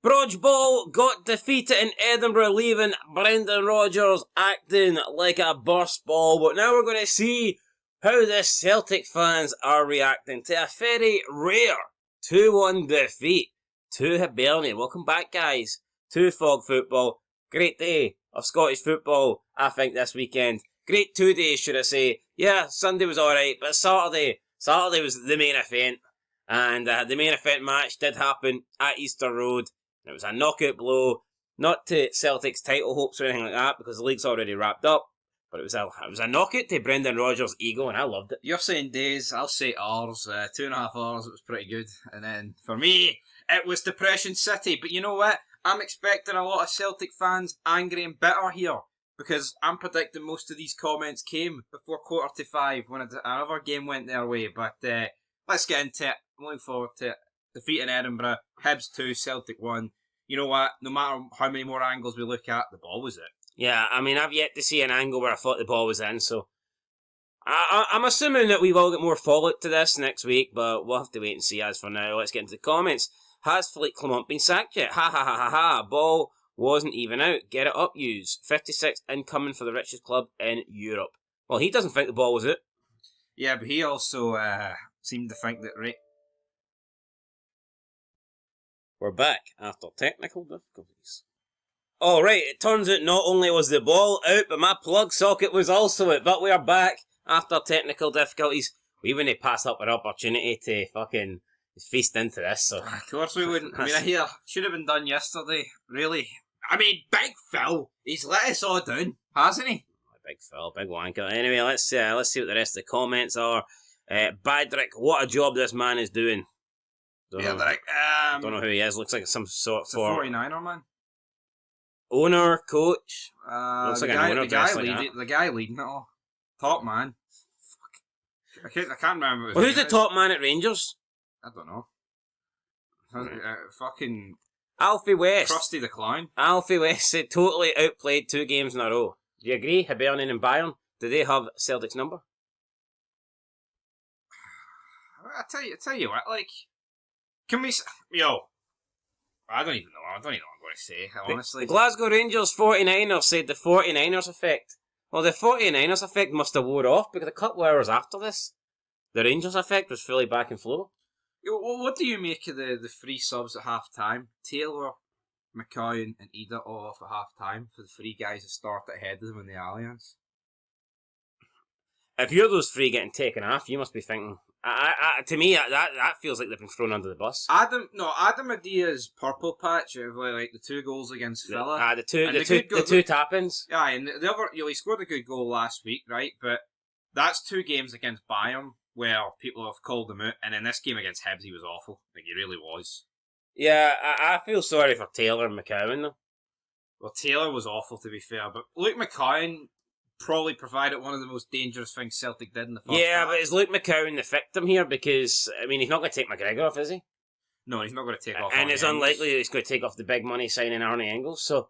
Brodge Ball got defeated in Edinburgh, leaving Brendan Rodgers acting like a burst ball. But now we're going to see how the Celtic fans are reacting to a very rare 2-1 defeat to Hibernian. Welcome back, guys, to Fog Football. Great day of Scottish football, I think, this weekend. Great 2 days, should I say. Yeah, Sunday was alright, but Saturday was the main event. And the main event match did happen at Easter Road. It was a knockout blow, not to Celtic's title hopes or anything like that, because the league's already wrapped up. But it was a knockout to Brendan Rodgers' ego, and I loved it. You're saying days, I'll say hours. 2.5 hours, it was pretty good. And then, for me, it was Depression City. But you know what? I'm expecting a lot of Celtic fans angry and bitter here, because I'm predicting most of these comments came before 4:45 when another game went their way. But let's get into it. I'm looking forward to it. Defeat in Edinburgh, Hibs 2, Celtic 1. You know what? No matter how many more angles we look at, the ball was it. Yeah, I mean, I've yet to see an angle where I thought the ball was in, so I'm assuming that we will get more fallout to this next week, but we'll have to wait and see. As for now, let's get into the comments. Has Philippe Clement been sacked yet? Ha ha ha ha ha. Ball wasn't even out. Get it up, use. 56 incoming for the richest club in Europe. Well, he doesn't think the ball was it. Yeah, but he also seemed to think that... We're back after technical difficulties. Alright, it turns out not only was the ball out, but my plug socket was also out. But we are back after technical difficulties. We wouldn't pass up an opportunity to fucking feast into this, so... Of course we wouldn't. I mean, I hear, should have been done yesterday, really. I mean, Big Phil, he's let us all down, hasn't he? Big Phil, big wanker. Anyway, let's see what the rest of the comments are. Badrick, what a job this man is doing. Don't know who he is. Looks like some sort of... It's a 49er, man. Owner, coach. Looks like an owner. The guy leading it all. Top man. Fuck. I can't remember. Well, who's the top man at Rangers? I don't know. Fucking... Alfie West. Krusty the Clown. Alfie West said totally outplayed 2 games in a row. Do you agree? Hibernian and Bayern, do they have Celtic's number? I tell you what, like... Can we... Yo. I don't even know what I'm going to say, honestly. The Glasgow Rangers 49ers said the 49ers effect. Well, the 49ers effect must have wore off, because a couple of hours after this, the Rangers effect was fully back in flow. Well, what do you make of the 3 subs at half-time? Taylor, McCowan and Ida all off at half-time for the 3 guys that started ahead of them in the Alliance? If you're those 3 getting taken off, you must be thinking... to me, that feels like they've been thrown under the bus. Adam Adia's purple patch of like the 2 goals against Villa. The two tap-ins. Yeah, and the other, he scored a good goal last week, right? But that's 2 games against Bayern where people have called him out, and in this game against Hibs, he was awful. Like, he really was. Yeah, I feel sorry for Taylor and McCowan, though. Well, Taylor was awful, to be fair, but Luke McCowan probably provided one of the most dangerous things Celtic did in the first half. But is Luke McCowan the victim here? Because, I mean, he's not going to take McGregor off, is he? No, he's not going to take off And Arnie it's Engels. unlikely that he's going to take off the big money signing Arnie Engels. So,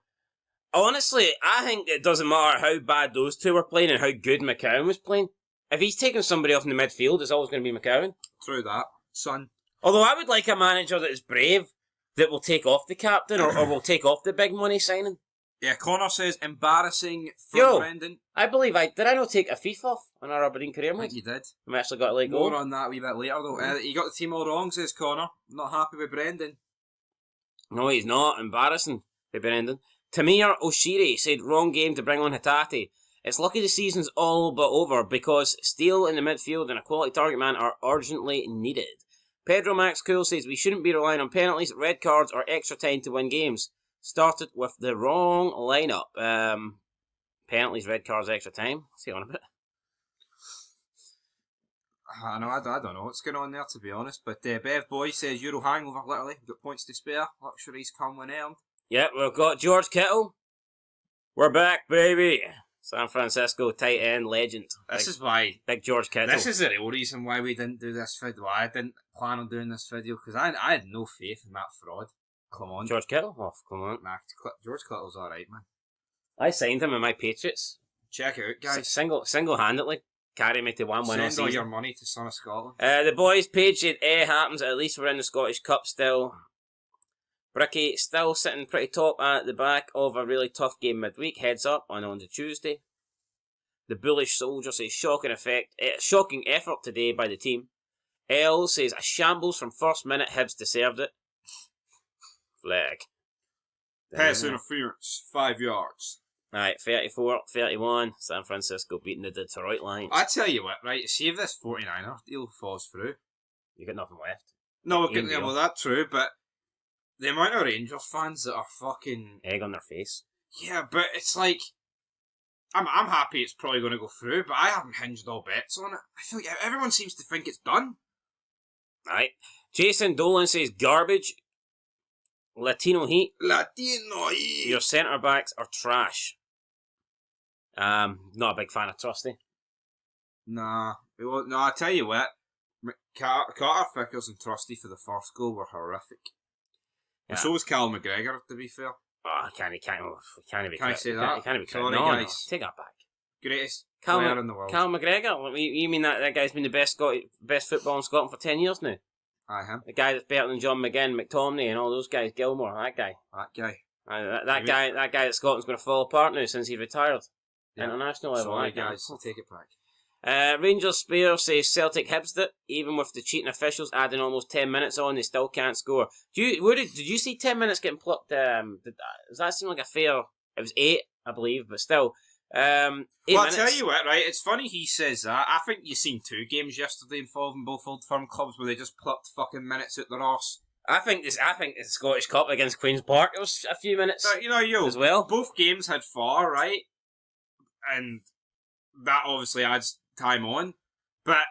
honestly, I think it doesn't matter how bad those 2 were playing and how good McCowan was playing. If he's taking somebody off in the midfield, it's always going to be McCowan. True that, son. Although I would like a manager that is brave, that will take off the captain or will take off the big money signing. Yeah, Connor says, embarrassing from Brendan. I believe did I not take a thief off on our Aberdeen career mode? I think you did. I actually got to let go. More on that a wee bit later though. You got the team all wrong, says Connor. Not happy with Brendan. No, he's not. Embarrassing for Brendan. Tamir Oshiri said, wrong game to bring on Hatate. It's lucky the season's all but over because Steele in the midfield and a quality target man are urgently needed. Pedro Max Cool says we shouldn't be relying on penalties, red cards or extra time to win games. Started with the wrong lineup. Penalties, red cards, extra time. What's he on about? I don't know what's going on there, to be honest. But Bev Boy says Euro hangover, literally. Got points to spare. Luxuries come when earned. Yep, we've got George Kittle. We're back, baby. San Francisco tight end legend. This is why. Big George Kittle. This is the real reason why we didn't do this video. I didn't plan on doing this video because I had no faith in that fraud. Come on. George Kittle? Oh, come on. Nah, George Kittle's alright, man. I signed him in my Patriots. Check it out, guys. Single-handedly. Carry me to 1 win all season. Send all your money to Son of Scotland. The boys page said, happens. At least we're in the Scottish Cup still. Bricky still sitting pretty top at the back of a really tough game midweek. Heads up on the Tuesday. The Bullish Soldier says shocking effort today by the team. L says a shambles from first minute. Hibs deserved it. Flag. Pass interference, 5 yards. Right, 34-31. San Francisco beating the Detroit Lions. I tell you what, right? See if this 49er deal falls through. You got nothing left. No, well, that's true, but the amount of Rangers fans that are fucking egg on their face. Yeah, but it's like I'm happy it's probably going to go through, but I haven't hinged all bets on it. I feel like everyone seems to think it's done. Right. Jason Dolan says garbage. Latino Heat. Your centre backs are trash. Not a big fan of Trusty. Nah. Well, no, I tell you what. Carter Vickers and Trusty for the first goal were horrific. Yeah. And so was Cal McGregor, to be fair. Oh, can't be Can I say that? Can't be Sorry, guys. No, take that back. Greatest player in the world. Cal McGregor? You mean that guy's been the best footballer in Scotland for 10 years now? The guy that's better than John McGinn, McTominay and all those guys, Gilmore, that guy. That guy that Scotland's going to fall apart now since he retired. Yeah. International level. Sorry guys, I'll take it back. Rangers Spear says Celtic Hibs it. Even with the cheating officials adding almost 10 minutes on, they still can't score. Did you see 10 minutes getting plucked? Does that seem like a fair... It was 8, I believe, but still. 8 well, minutes. I'll tell you what, right? It's funny he says that. I think you seen 2 games yesterday involving both Old Firm clubs where they just plucked fucking minutes out their arse. I think the Scottish Cup against Queen's Park, it was a few minutes. But, as well. Both games had 4, right? And that obviously adds time on, but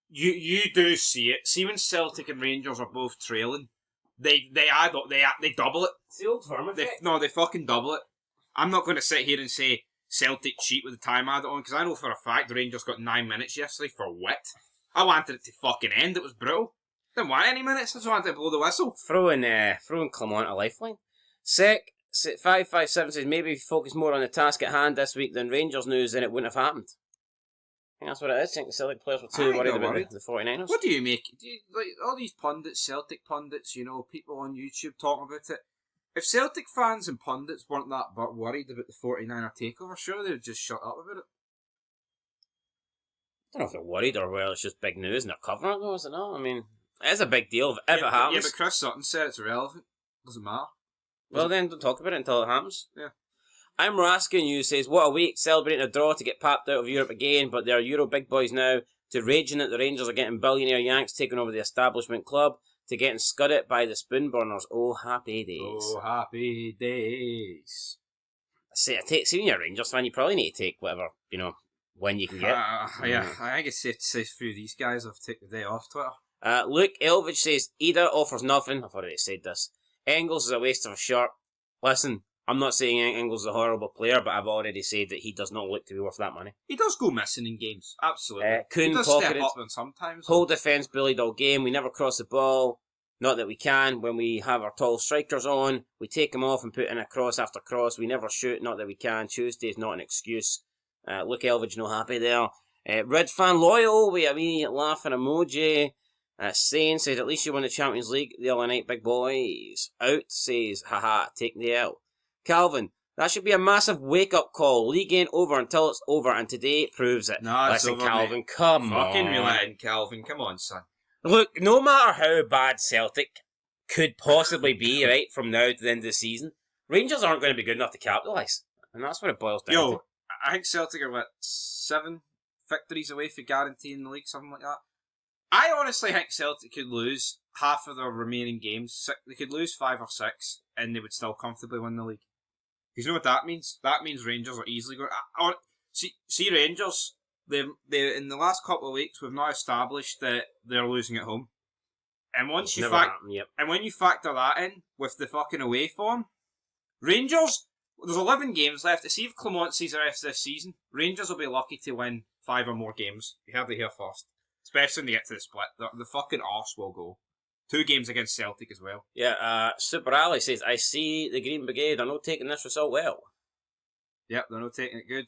you do see it. See when Celtic and Rangers are both trailing, they double it. It's the Old Firm effect. They fucking double it. I'm not going to sit here and say Celtic cheat with the time added on because I know for a fact the Rangers got 9 minutes yesterday for wit. I wanted it to fucking end. It was brutal. Didn't want any minutes. I just wanted to blow the whistle. Throwing Clement a lifeline. Sick. 557 says maybe if you focus more on the task at hand this week than Rangers news, then it wouldn't have happened. I think that's what it is. I think the Celtic players were too worried about the 49ers. What do you make? Like all these pundits, Celtic pundits, people on YouTube talking about it? If Celtic fans and pundits weren't that worried about the 49er takeover, sure they would just shut up about it. I don't know if they're worried or whether it's just big news and they're covering it though, is it not? I mean, it's a big deal if it happens. Yeah, but Chris Sutton said it's irrelevant. Doesn't matter. Well, then don't talk about it until it happens. Yeah. I'm Raskin you says, what a week, celebrating a draw to get papped out of Europe again, but they're Euro big boys now, to raging that the Rangers are getting billionaire Yanks taking over the establishment club, to getting scudded by the spoonburners. Oh, happy days. Oh, happy days. See when you're a Rangers fan, you probably need to take whatever, when you can get. Yeah, I think it's safe to say through these guys I've taken the day off Twitter. Luke Elvidge says, Ida offers nothing. I've already said this. Engels is a waste of a shirt. Listen, I'm not saying Engels is a horrible player, but I've already said that he does not look to be worth that money. He does go missing in games, absolutely. He does step up sometimes. Whole defence bullied all game. We never cross the ball. Not that we can. When we have our tall strikers on, we take them off and put in a cross after cross. We never shoot. Not that we can. Tuesday is not an excuse. Luke Elvidge no happy there. Red fan loyal. We a wee laughing emoji. Sane says, at least you won the Champions League the other night, big boys. Out says, haha, take the L. Calvin, that should be a massive wake-up call. League ain't over until it's over, and today proves it. No, listen, over, Calvin, mate. Come Fucking on. relax, Calvin. Come on, son. Look, no matter how bad Celtic could possibly be, right, from now to the end of the season, Rangers aren't going to be good enough to capitalise. And that's what it boils down to. I think Celtic are, 7 victories away for guaranteeing the league, something like that. I honestly think Celtic could lose half of their remaining games. They could lose 5 or 6, and they would still comfortably win the league. Because you know what that means? That means Rangers are easily going. See Rangers. They in the last couple of weeks we've now established that they're losing at home, and when you factor that in with the fucking away form, Rangers. There's 11 games left. To see if Clement sees the rest of this season, Rangers will be lucky to win 5 or more games. You have to hear first. Especially when they get to the split. The fucking arse will go. 2 games against Celtic as well. Yeah, Super Ali says, I see the Green Brigade are not taking this result well. Yep, they're not taking it good.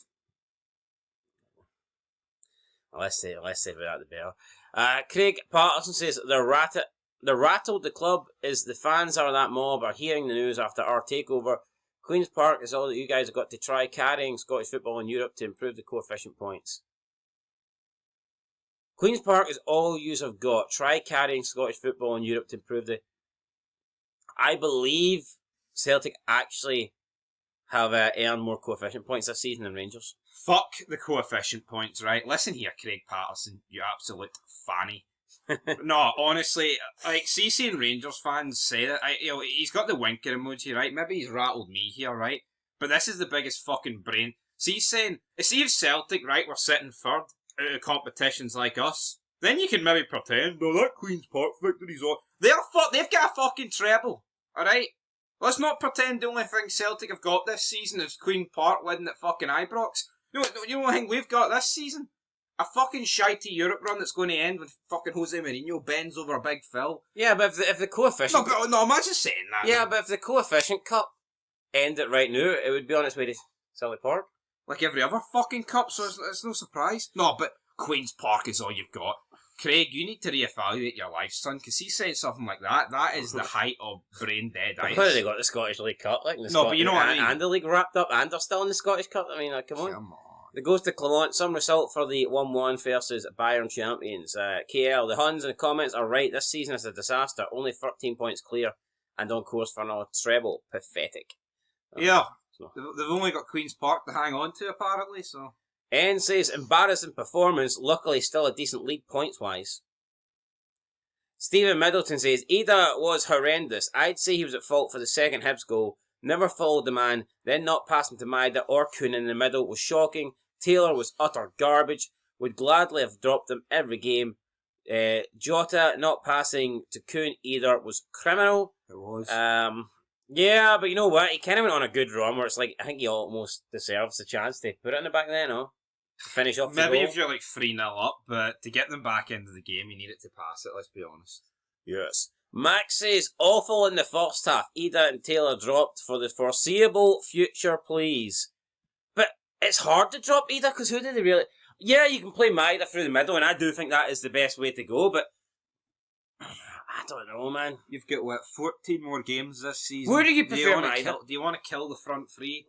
Let's say about that the better. Craig Patterson says, they're rat it. They're rattled. The club is the fans are that mob are hearing the news after our takeover. Queen's Park is all that you guys have got to try carrying Scottish football in Europe to improve the coefficient points. Queen's Park is all you have got. Try carrying Scottish football in Europe to improve the... I believe Celtic actually have earned more coefficient points this season than Rangers. Fuck the coefficient points, right? Listen here, Craig Patterson, you absolute fanny. No, honestly, like, see, seeing Rangers fans say that, he's got the winker emoji, right? Maybe he's rattled me here, right? But this is the biggest fucking brain. See, see if Celtic, right, were sitting third out of competitions like us, then you can maybe pretend, no, that Queen's Park victory's on. They've got a fucking treble, alright? Let's not pretend the only thing Celtic have got this season is Queen Park winning at fucking Ibrox. You know what thing we've got this season? A fucking shitey Europe run that's going to end with fucking Jose Mourinho bends over Big Phil. Yeah, but if the coefficient... No, imagine saying that. Yeah, but if the coefficient cup ended right now, it would be on its way to Celtic Park. Like every other fucking cup, so it's no surprise. No, but Queen's Park is all you've got. Craig, you need to reevaluate your life, son, because he said something like that. That is the height of brain dead. How have they got the Scottish League Cup? Like, but you know what I mean. And the league wrapped up, and they're still in the Scottish Cup. I mean, like, come on. It goes to Clermont. Some result for the 1-1 versus Bayern champions. KL, the Huns in the comments are right. This season is a disaster. Only 13 points clear and on course for another treble. Pathetic. Yeah. So. They've only got Queen's Park to hang on to, apparently, so... N says, embarrassing performance. Luckily, still a decent lead points-wise. Stephen Middleton says, Ida was horrendous. I'd say he was at fault for the second Hibs goal. Never followed the man. Then not passing to Maida or Kuhn in the middle was shocking. Taylor was utter garbage. Would gladly have dropped him every game. Jota not passing to Kuhn either was criminal. It was. Yeah, but you know what? He kind of went on a good run where it's like, I think he almost deserves the chance to put it in the back then, no? To finish off the Maybe goal. if you're like 3-0 up, but to get them back into the game, you need it to pass it, let's be honest. Yes. Max says, awful in the first half. Ida and Taylor dropped for the foreseeable future, please. But it's hard to drop Ida, because who did they really... Yeah, you can play Maida through the middle, and I do think that is the best way to go, but... I don't know, man. You've got, 14 more games this season. Where do you prefer Maida? Do you want to kill the front three?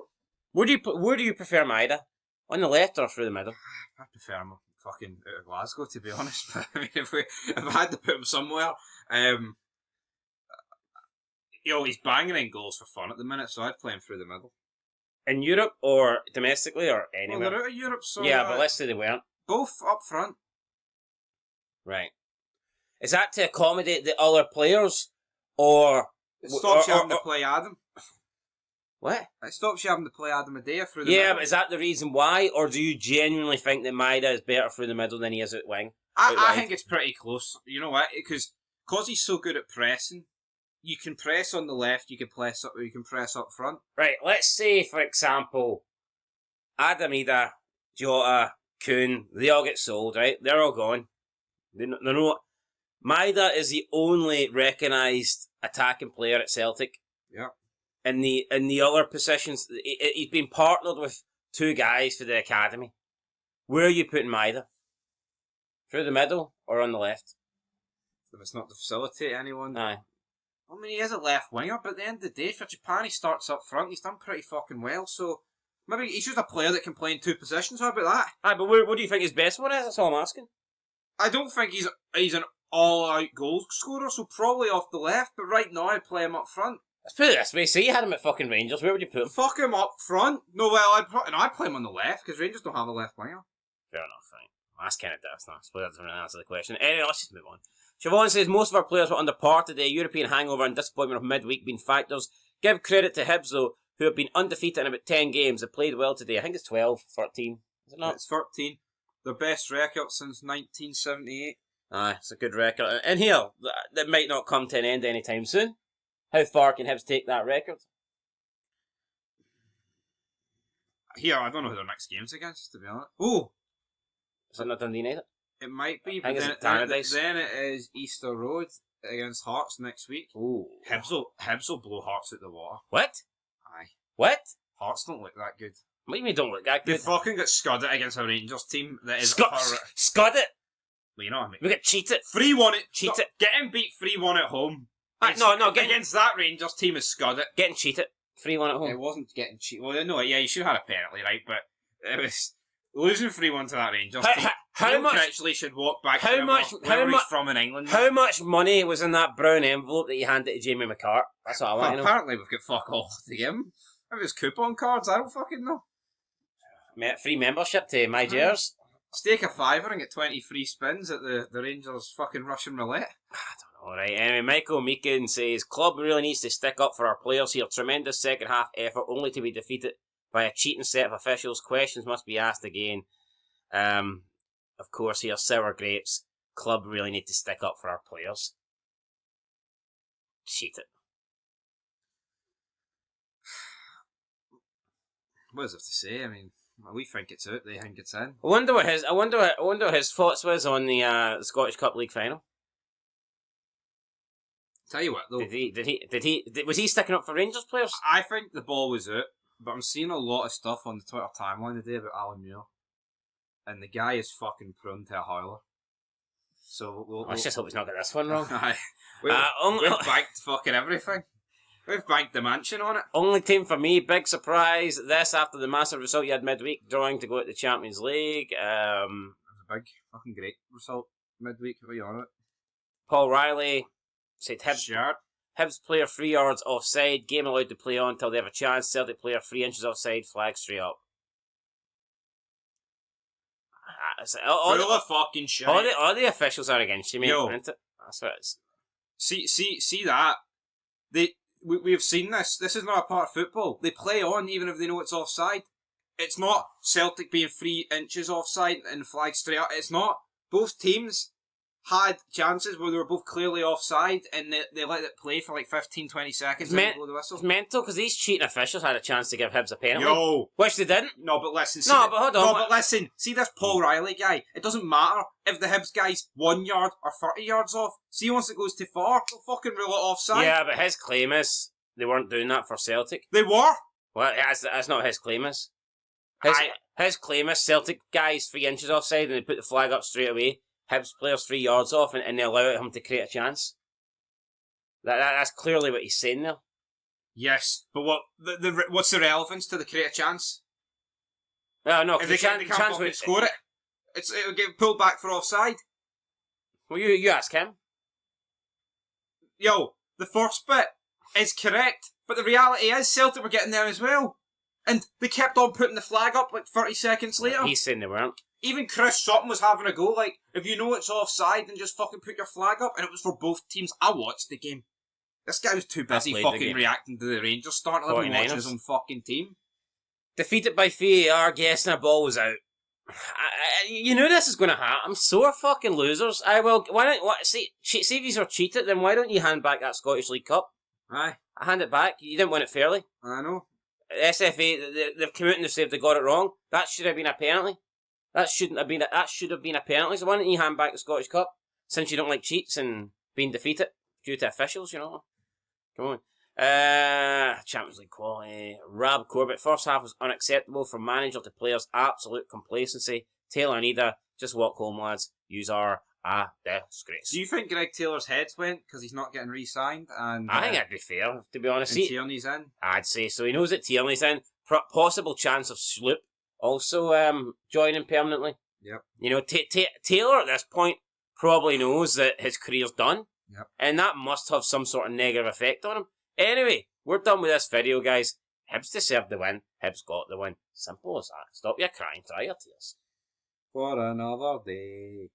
Where do you prefer Maida? On the left or through the middle? I prefer him fucking out of Glasgow, to be honest. But I mean, if I had to put him somewhere, he's banging in goals for fun at the minute, so I'd play him through the middle. In Europe or domestically or anywhere? Well, they're out of Europe, so... Yeah, but let's say they weren't. Both up front. Right. Is that to accommodate the other players, or... It stops you having to play Adam. What? It stops you having to play Adam Adea through the middle. Yeah, but is that the reason why, or do you genuinely think that Maida is better through the middle than he is out wing? I think it's pretty close. You know what? Because he's so good at pressing, you can press on the left, you can press up front. Right, let's say, for example, Adam Ida, Jota, Kuhn, they all get sold, right? They're all gone. They're not... Maida is the only recognised attacking player at Celtic. Yeah. In the other positions, he's been partnered with two guys for the academy. Where are you putting Maida? Through the middle or on the left? If it's not to facilitate anyone. Aye. I mean, he is a left winger, but at the end of the day, for Japan, he starts up front. He's done pretty fucking well, so maybe he's just a player that can play in two positions. How about that? Aye, but what do you think his best one is? That's all I'm asking. I don't think he's an all-out goal scorer, so probably off the left, but right now I'd play him up front. Let's put it this way, say you had him at fucking Rangers, where would you put him? Fuck him up front. No, well, I'd play him on the left, because Rangers don't have a left winger. Fair enough, fine. Well, that's kind of daft, I suppose that doesn't really answer the question. Anyway, let's just move on. Siobhan says, most of our players were under par today. European hangover and disappointment of midweek being factors. Give credit to Hibs, though, who have been undefeated in about 10 games. They played well today. I think it's 12, 13. Is it not? It's 13. Their best record since 1978. Aye, it's a good record. And here, that might not come to an end anytime soon. How far can Hibs take that record? Here, I don't know who their next game's against, to be honest. Oh! Is it not Dundee United? It might be, but then it is Easter Road against Hearts next week. Ooh. Hibs will blow Hearts out the water. What? Aye. What? Hearts don't look that good. What do you mean don't look that good? They fucking got scudded against a Rangers team that is... Scud it! Well, you know what I mean. We got cheated. 3-1 at... Cheated. Getting beat 3-1 at home. Getting Against that Rangers team is scud it. Getting cheated. 3-1 at home. It wasn't getting cheated. Well, no, yeah, you should have had a penalty, right? But it was losing 3-1 to that Rangers team. How much? Critchley should walk back. How much? How much from in England? How much money was in that brown envelope that you handed to Jamie McCart? That's what I want to know. Apparently, we've got fuck all to give him. If it's coupon cards, I don't fucking know. Free membership to my Jers. Stake a fiver and get 20 free spins at the Rangers fucking Russian roulette. I don't know, right? Anyway, Michael Meakin says, club really needs to stick up for our players here. Tremendous second half effort only to be defeated by a cheating set of officials. Questions must be asked again. Of course, here, sour grapes. Club really need to stick up for our players. Cheat it. What is there to say? I mean, we think it's out, they think it's in. I wonder what his thoughts was on the Scottish Cup League final. Tell you what, though, was he sticking up for Rangers players? I think the ball was out, but I'm seeing a lot of stuff on the Twitter timeline today about Alan Muir, and the guy is fucking prone to a howler. So let's just hope he's not got this one wrong. We've banked fucking everything. We've banked the mansion on it. Only team for me, big surprise. This after the massive result you had midweek, drawing to go to the Champions League. It was a big, fucking great result midweek. What are you on it? Paul Riley said Hibs player 3 yards offside. Game allowed to play on until they have a chance. Celtic player 3 inches offside. Flag straight up. Full of fucking shit. All the officials are against you, mate. Isn't it? That's what it is. See that? We've seen this. This is not a part of football. They play on even if they know it's offside. It's not Celtic being 3 inches offside and flag straight up. It's not. Both teams had chances where they were both clearly offside and they let it play for like 15-20 seconds and blow the whistle. It's mental because these cheating officials had a chance to give Hibs a penalty. Yo! Which they didn't. No, but listen. But hold on. No, but listen. See this Paul Riley guy? It doesn't matter if the Hibs guy's 1 yard or 30 yards off. See, once it goes too far, they'll fucking rule it offside. Yeah, but his claim is they weren't doing that for Celtic. They were? Well, that's not his claim is. His claim is Celtic guys 3 inches offside and they put the flag up straight away. Hibs players 3 yards off and they allow him to create a chance. That's clearly what he's saying there. Yes, but what's the relevance to the create a chance? No, if they can't fucking score it, it'll get pulled back for offside. Well, you ask him. Yo, the first bit is correct, but the reality is Celtic were getting there as well. And they kept on putting the flag up like 30 seconds later. He's saying they weren't. Even Chris Sutton was having a go, like, if you know it's offside, then just fucking put your flag up. And it was for both teams. I watched the game. This guy was too busy fucking reacting to the Rangers starting 11 watching his own fucking team. Defeated by VAR, guessing a ball was out. You knew this is going to happen. Sore fucking losers. See if you are cheated, then why don't you hand back that Scottish League Cup? Aye. Hand it back. You didn't win it fairly. I know. SFA, they've come out and they've said they got it wrong. That should have been a penalty. That should have been a penalty. So why don't you hand back the Scottish Cup? Since you don't like cheats and being defeated due to officials, you know. Come on. Champions League quality. Rab Corbett. First half was unacceptable from manager to players. Absolute complacency. Taylor and Ida, just walk home, lads. Yous are a disgrace. Do you think Greg Taylor's heads went because he's not getting re-signed? And I think that'd be fair, to be honest. And Tierney's in? I'd say so. He knows that Tierney's in. Possible chance of Sloop also joining permanently. Yep. You know, Taylor at this point probably knows that his career's done. Yep. And that must have some sort of negative effect on him. Anyway, we're done with this video, guys. Hibs deserved the win. Hibs got the win. Simple as that. Stop your crying. Dry your tears. For another day.